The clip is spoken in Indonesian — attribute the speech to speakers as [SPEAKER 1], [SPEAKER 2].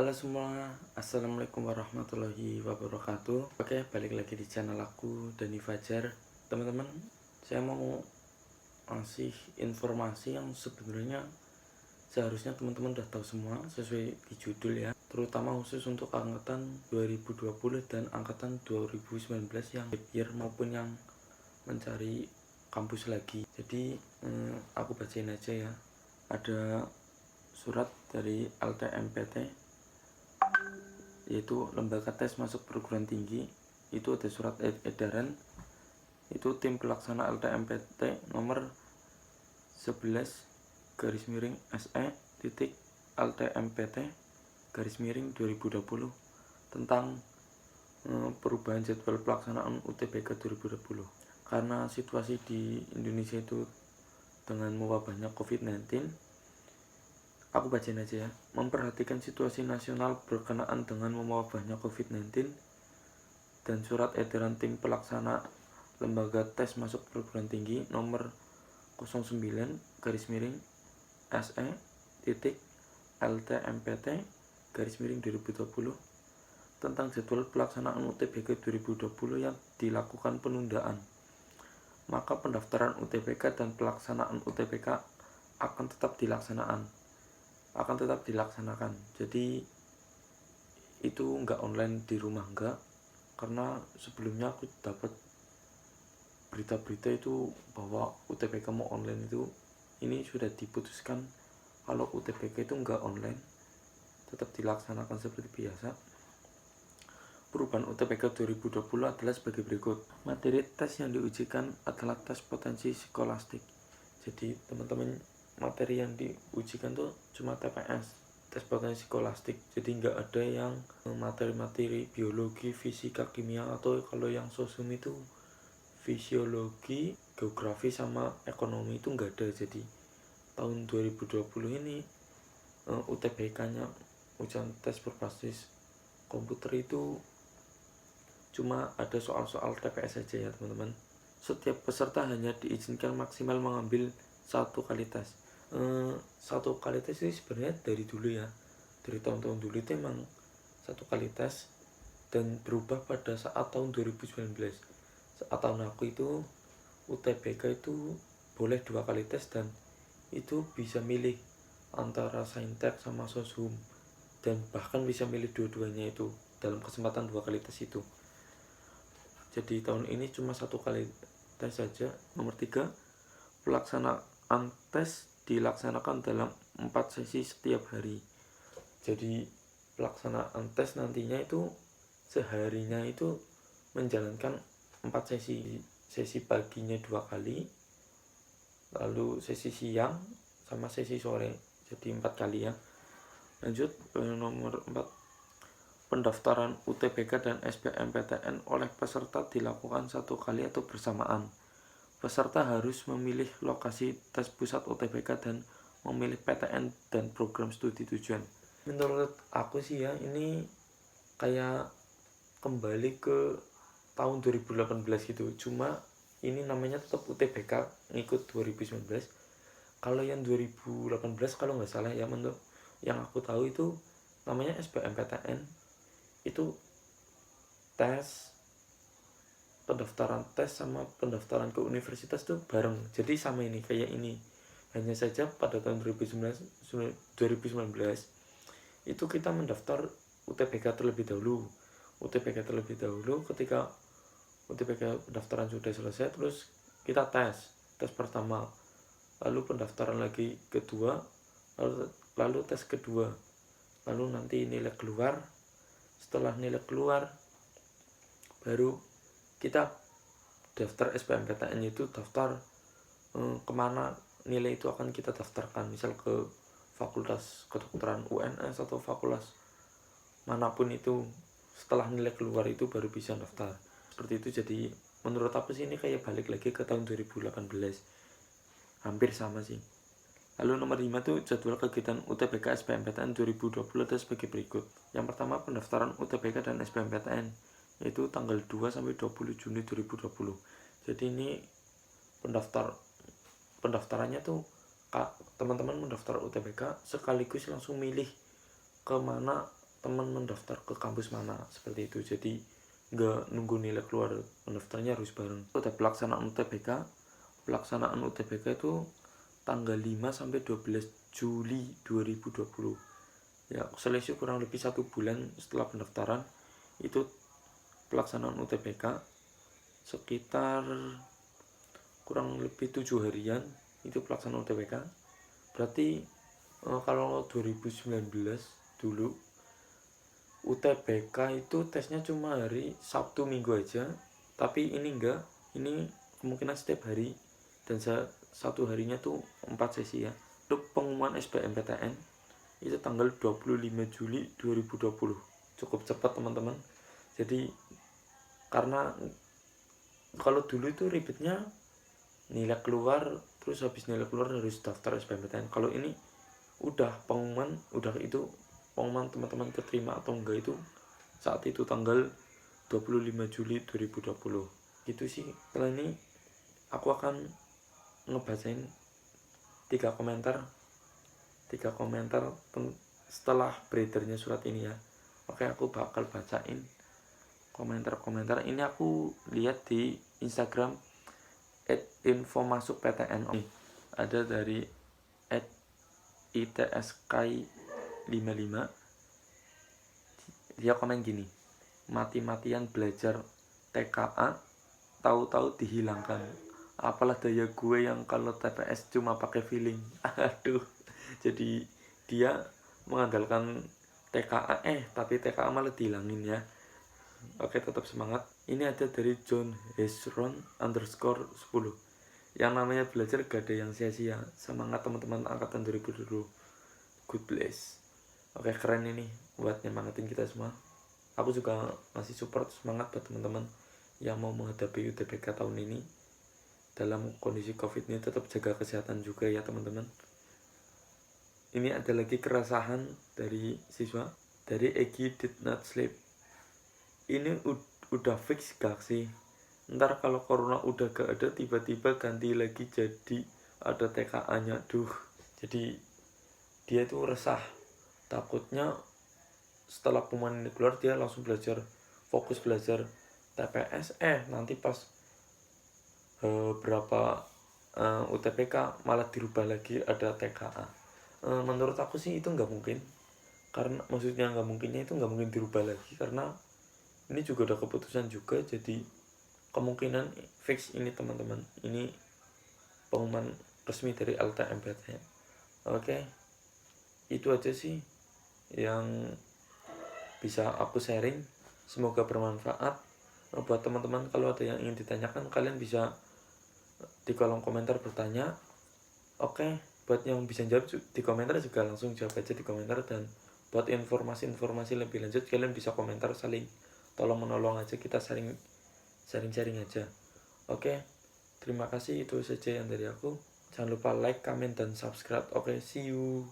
[SPEAKER 1] Halo semua, assalamualaikum warahmatullahi wabarakatuh. Oke, balik lagi di channel aku, Dani Fajar. Teman-teman, saya mau ngasih informasi yang sebenarnya seharusnya teman-teman udah tahu semua sesuai di judul ya, terutama khusus untuk angkatan 2020 dan angkatan 2019 yang gap year maupun yang mencari kampus lagi. Jadi aku bacain aja ya. Ada surat dari LTMPT, yaitu lembaga tes masuk perguruan tinggi. Itu ada surat edaran, itu tim pelaksana LTMPT nomor 11 SE titik LTMPT /2020 tentang perubahan jadwal pelaksanaan UTBK 2020. Karena situasi di Indonesia itu dengan mewabahnya COVID-19, aku bacain aja ya. Memperhatikan situasi nasional berkenaan dengan mewabahnya COVID-19 dan surat edaran tim pelaksana lembaga tes masuk perguruan tinggi nomor 09 SE titik LTMPT /2020 tentang jadwal pelaksanaan UTBK 2020 yang dilakukan penundaan. Maka pendaftaran UTBK dan pelaksanaan UTBK akan tetap dilaksanakan. Jadi itu nggak online di rumah, nggak, karena sebelumnya aku dapat berita-berita itu bahwa UTBK mau online itu, ini sudah diputuskan kalau UTBK itu nggak online, tetap dilaksanakan seperti biasa. Perubahan UTBK 2020 adalah sebagai berikut. Materi tes yang diujikan adalah tes potensi skolastik. Jadi teman-teman, materi yang diujikan tuh cuma TPS, tes potensi skolastik. Jadi nggak ada yang materi-materi biologi, fisika, kimia, atau kalau yang sosum itu fisiologi, geografi, sama ekonomi itu nggak ada. Jadi tahun 2020 ini UTBK-nya, ujian tes berbasis komputer, itu cuma ada soal-soal TPS saja ya teman-teman. Setiap peserta hanya diizinkan maksimal mengambil satu kali tes. Satu kali tes ini sebenarnya dari dulu ya, dari tahun-tahun dulu itu emang satu kali tes, dan berubah pada saat tahun 2019. Saat tahun aku itu UTBK itu boleh 2 kali tes, dan itu bisa milih antara saintek sama soshum, dan bahkan bisa milih dua-duanya itu dalam kesempatan 2 kali tes itu. Jadi tahun ini cuma 1 kali tes saja. Nomor 3, pelaksanaan tes dilaksanakan dalam 4 sesi setiap hari. Jadi pelaksanaan tes nantinya itu seharinya itu menjalankan 4 sesi. Sesi paginya 2 kali, lalu sesi siang sama sesi sore, jadi 4 kali ya. Lanjut ke nomor 4, pendaftaran UTBK dan SBMPTN oleh peserta dilakukan 1 kali atau bersamaan. Peserta harus memilih lokasi tes pusat UTBK dan memilih PTN dan program studi tujuan. Menurut aku sih ya, ini kayak kembali ke tahun 2018 gitu. Cuma ini namanya tetap UTBK ngikut 2019. Kalau yang 2018 kalau nggak salah ya, menurut yang aku tahu itu namanya SBMPTN. Itu tes, pendaftaran tes sama pendaftaran ke universitas tuh bareng. Jadi sama ini, kayak ini. Hanya saja pada tahun 2019 itu kita mendaftar UTBK terlebih dahulu. Ketika UTBK pendaftaran sudah selesai, terus kita tes pertama, lalu pendaftaran lagi kedua, lalu tes kedua, lalu nanti nilai keluar. Setelah nilai keluar, baru kita daftar SBMPTN. Itu daftar kemana nilai itu akan kita daftarkan, misal ke fakultas kedokteran UNS atau fakultas manapun itu. Setelah nilai keluar itu baru bisa daftar, seperti itu. Jadi menurut aku sih ini kayak balik lagi ke tahun 2018, hampir sama sih. Lalu nomor 5 tuh jadwal kegiatan UTBK SBMPTN 2020 ada sebagai berikut. Yang pertama, pendaftaran UTBK dan SBMPTN, yaitu tanggal 2 sampai 20 Juni 2020. Jadi ini pendaftarannya tuh teman-teman mendaftar UTBK sekaligus langsung milih kemana teman mendaftar ke kampus mana, seperti itu. Jadi nggak nunggu nilai keluar, pendaftarnya harus bareng. Udah pelaksanaan UTBK itu tanggal 5 sampai 12 Juli 2020. Ya, selisih kurang lebih 1 bulan setelah pendaftaran itu pelaksanaan UTBK, sekitar kurang lebih 7 harian itu pelaksanaan UTBK. Berarti kalau 2019 dulu UTBK itu tesnya cuma hari Sabtu Minggu aja, tapi ini enggak, ini kemungkinan setiap hari, dan satu harinya tuh 4 sesi ya. Untuk pengumuman SBMPTN itu tanggal 25 Juli 2020, cukup cepat teman-teman. Jadi karena kalau dulu itu ribetnya nilai keluar, terus habis nilai keluar harus daftar SBMPTN. Kalau ini udah pengumuman, udah itu pengumuman teman-teman keterima atau enggak itu saat itu tanggal 25 Juli 2020. Gitu sih. Setelah ini aku akan ngebacain 3 komentar setelah beredarnya surat ini ya. Oke, aku bakal bacain komentar-komentar ini. Aku lihat di Instagram @infomasukptn. Ada dari @itsky55. Dia komen gini, mati-matian belajar TKA tahu-tahu dihilangkan. Apalah daya gue yang kalau TPS cuma pakai feeling. Aduh. Jadi dia mengandalkan TKA tapi TKA malah dihilangin ya. Oke, tetap semangat. Ini ada dari John Hesron _10. Yang namanya belajar gak ada yang sia-sia. Semangat teman-teman angkatan 2020. Good bless. Oke, keren ini buat nyemangatin kita semua. Aku juga masih support, semangat buat teman-teman yang mau menghadapi UTBK tahun ini. Dalam kondisi COVID ini tetap jaga kesehatan juga ya teman-teman. Ini ada lagi keresahan dari siswa, dari Egi did not sleep. Ini udah fix gak sih? Ntar kalau corona udah gak ada, tiba-tiba ganti lagi jadi ada TKA-nya. Jadi dia itu resah, takutnya setelah pengumuman ini keluar dia langsung fokus belajar TPS, nanti pas berapa UTBK malah dirubah lagi ada TKA. Menurut aku sih itu nggak mungkin, karena maksudnya nggak mungkinnya itu nggak mungkin dirubah lagi, karena ini juga udah keputusan juga. Jadi kemungkinan fix ini teman-teman, ini pengumuman resmi dari LTMPTN. Oke, itu aja sih yang bisa aku sharing, semoga bermanfaat buat teman-teman. Kalau ada yang ingin ditanyakan, kalian bisa di kolom komentar bertanya. Oke, buat yang bisa jawab di komentar juga langsung jawab aja di komentar. Dan buat informasi-informasi lebih lanjut kalian bisa komentar, saling tolong menolong aja, kita sharing aja. Oke, terima kasih, itu saja yang dari aku. Jangan lupa like, comment, dan subscribe. Oke, see you.